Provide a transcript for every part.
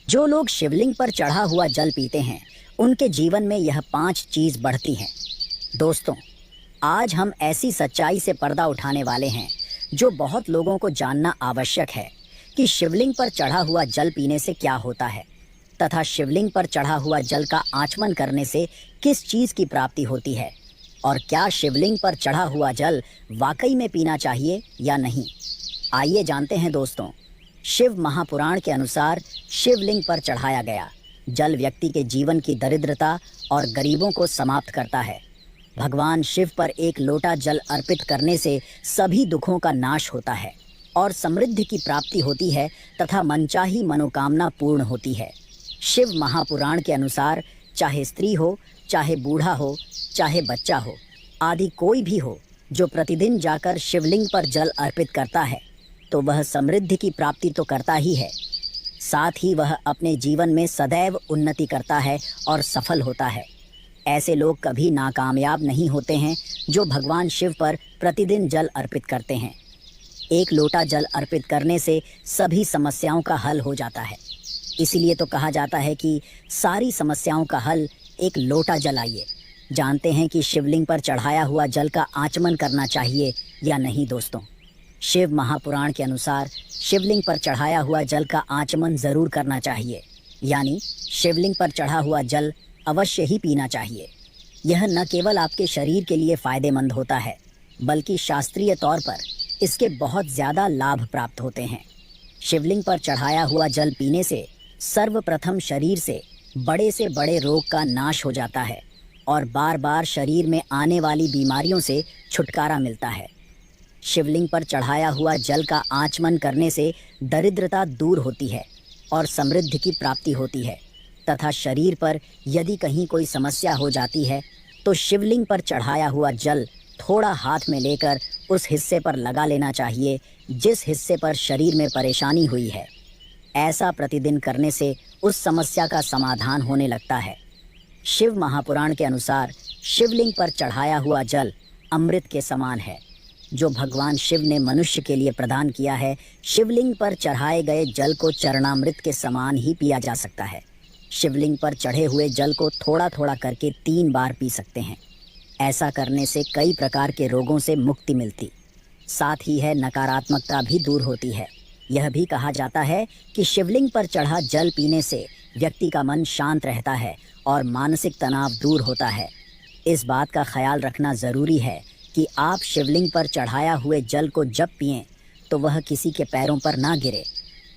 जो लोग शिवलिंग पर चढ़ा हुआ जल पीते हैं उनके जीवन में यह 5 चीज़ बढ़ती हैं। दोस्तों, आज हम ऐसी सच्चाई से पर्दा उठाने वाले हैं जो बहुत लोगों को जानना आवश्यक है कि शिवलिंग पर चढ़ा हुआ जल पीने से क्या होता है तथा शिवलिंग पर चढ़ा हुआ जल का आचमन करने से किस चीज़ की प्राप्ति होती है और क्या शिवलिंग पर चढ़ा हुआ जल वाकई में पीना चाहिए या नहीं। आइए जानते हैं दोस्तों। शिव महापुराण के अनुसार शिवलिंग पर चढ़ाया गया जल व्यक्ति के जीवन की दरिद्रता और गरीबों को समाप्त करता है। भगवान शिव पर एक लोटा जल अर्पित करने से सभी दुखों का नाश होता है और समृद्धि की प्राप्ति होती है तथा मनचाही मनोकामना पूर्ण होती है। शिव महापुराण के अनुसार चाहे स्त्री हो, चाहे बूढ़ा हो, चाहे बच्चा हो, आदि कोई भी हो जो प्रतिदिन जाकर शिवलिंग पर जल अर्पित करता है तो वह समृद्धि की प्राप्ति तो करता ही है, साथ ही वह अपने जीवन में सदैव उन्नति करता है और सफल होता है। ऐसे लोग कभी नाकामयाब नहीं होते हैं जो भगवान शिव पर प्रतिदिन जल अर्पित करते हैं। एक लोटा जल अर्पित करने से सभी समस्याओं का हल हो जाता है। इसीलिए तो कहा जाता है कि सारी समस्याओं का हल एक लोटा जल। आइए जानते हैं कि शिवलिंग पर चढ़ाया हुआ जल का आचमन करना चाहिए या नहीं। दोस्तों, शिव महापुराण के अनुसार शिवलिंग पर चढ़ाया हुआ जल का आचमन ज़रूर करना चाहिए, यानी शिवलिंग पर चढ़ा हुआ जल अवश्य ही पीना चाहिए। यह न केवल आपके शरीर के लिए फ़ायदेमंद होता है बल्कि शास्त्रीय तौर पर इसके बहुत ज़्यादा लाभ प्राप्त होते हैं। शिवलिंग पर चढ़ाया हुआ जल पीने से सर्वप्रथम शरीर से बड़े रोग का नाश हो जाता है और बार बार शरीर में आने वाली बीमारियों से छुटकारा मिलता है। शिवलिंग पर चढ़ाया हुआ जल का आचमन करने से दरिद्रता दूर होती है और समृद्धि की प्राप्ति होती है तथा शरीर पर यदि कहीं कोई समस्या हो जाती है तो शिवलिंग पर चढ़ाया हुआ जल थोड़ा हाथ में लेकर उस हिस्से पर लगा लेना चाहिए जिस हिस्से पर शरीर में परेशानी हुई है। ऐसा प्रतिदिन करने से उस समस्या का समाधान होने लगता है। शिव महापुराण के अनुसार शिवलिंग पर चढ़ाया हुआ जल अमृत के समान है जो भगवान शिव ने मनुष्य के लिए प्रदान किया है। शिवलिंग पर चढ़ाए गए जल को चरणामृत के समान ही पिया जा सकता है। शिवलिंग पर चढ़े हुए जल को थोड़ा थोड़ा करके 3 बार पी सकते हैं। ऐसा करने से कई प्रकार के रोगों से मुक्ति मिलती, साथ ही है नकारात्मकता भी दूर होती है। यह भी कहा जाता है कि शिवलिंग पर चढ़ा जल पीने से व्यक्ति का मन शांत रहता है और मानसिक तनाव दूर होता है। इस बात का ख्याल रखना ज़रूरी है कि आप शिवलिंग पर चढ़ाया हुए जल को जब पिएं तो वह किसी के पैरों पर ना गिरे।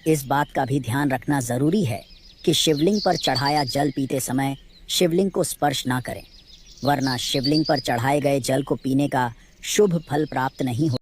इस बात का भी ध्यान रखना ज़रूरी है कि शिवलिंग पर चढ़ाया जल पीते समय शिवलिंग को स्पर्श ना करें, वरना शिवलिंग पर चढ़ाए गए जल को पीने का शुभ फल प्राप्त नहीं हो